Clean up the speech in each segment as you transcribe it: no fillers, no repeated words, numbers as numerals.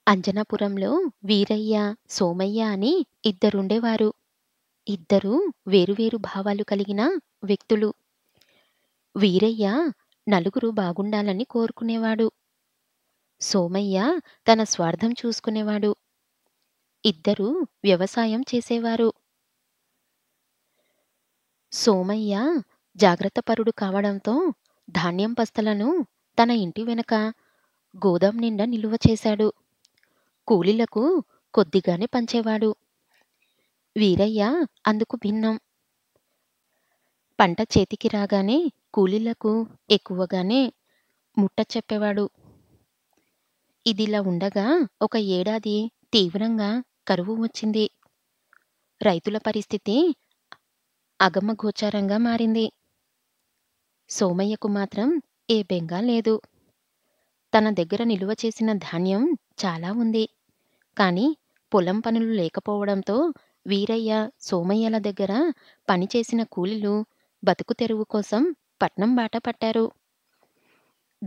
అంజనాపురంలో వీరయ్య, సోమయ్య అని ఇద్దరుండేవారు. ఇద్దరూ వేరు భావాలు కలిగిన వ్యక్తులు. వీరయ్య నలుగురు బాగుండాలని కోరుకునేవాడు. సోమయ్య తన స్వార్థం చూసుకునేవాడు. ఇద్దరూ వ్యవసాయం చేసేవారు. సోమయ్య జాగ్రత్తపరుడు కావడంతో ధాన్యం బస్తలను తన ఇంటి వెనక గోదాం నిండా నిలువ చేశాడు. కూలీలకు కొద్దిగానే పంచేవాడు. వీరయ్య అందుకు భిన్నం. పంట చేతికి రాగానే కూలీలకు ఎక్కువగానే ముట్ట చెప్పేవాడు. ఇదిలా ఉండగా ఒక ఏడాది తీవ్రంగా కరువు వచ్చింది. రైతుల పరిస్థితి అగమగోచరంగా మారింది. సోమయ్యకు మాత్రం ఏ బెంగా లేదు. తన దగ్గర నిలువ చేసిన ధాన్యం చాలా ఉంది. కాని పొలం పనులు లేకపోవడంతో వీరయ్య, సోమయ్యల దగ్గర పనిచేసిన కూలీలు బతుకు తెరువు కోసం పట్నం బాట పట్టారు.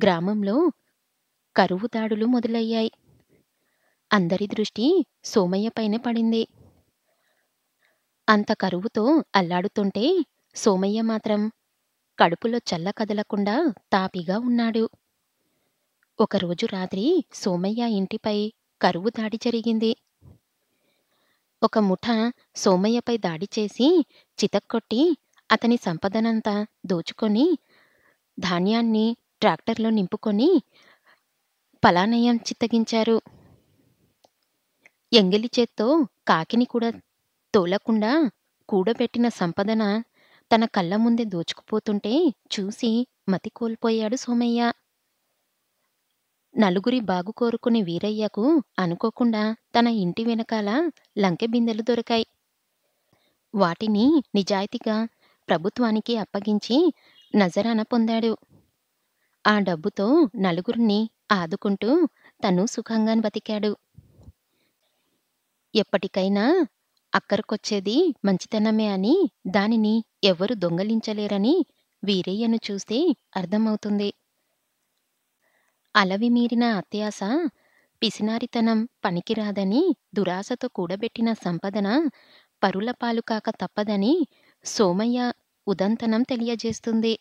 గ్రామంలో కరువు దాడులు మొదలయ్యాయి. అందరి దృష్టి సోమయ్యపైనే పడింది. అంత కరువుతో అల్లాడుతుంటే సోమయ్య మాత్రం కడుపులో చల్ల కదలకుండా తాపిగా ఉన్నాడు. ఒకరోజు రాత్రి సోమయ్య ఇంటిపై కరువు దాడి జరిగింది. ఒక ముఠ సోమయ్యపై దాడి చేసి చితక్కొట్టి అతని సంపదనంతా దోచుకొని ధాన్యాన్ని ట్రాక్టర్లో నింపుకొని పలానయం చిత్తగించారు. ఎంగిలి చేత్తో కాకిని కూడా తోలకుండా కూడబెట్టిన సంపదన తన కళ్ళ ముందే దోచుకుపోతుంటే చూసి మతి కోల్పోయాడు సోమయ్య. నలుగురి బాగు కోరుకునే వీరయ్యకు అనుకోకుండా తన ఇంటి వెనకాల లంకె బిందెలు దొరికాయి. వాటిని నిజాయితీగా ప్రభుత్వానికి అప్పగించి నజరాన పొందాడు. ఆ డబ్బుతో నలుగురిని ఆదుకుంటూ తను సుఖంగా బతికాడు. ఎప్పటికైనా అక్కరకొచ్చేది మంచితనమే అని, దానిని ఎవ్వరు దొంగలించలేరని వీరయ్యను చూస్తే అర్థమవుతుంది. అలవి మీరిన అత్యాశ, పిసినారితనం పనికిరాదని, దురాశతో కూడబెట్టిన సంపదన పరుల పాలు కాక తప్పదని సోమయ్య ఉదంతనం తెలియజేస్తుంది.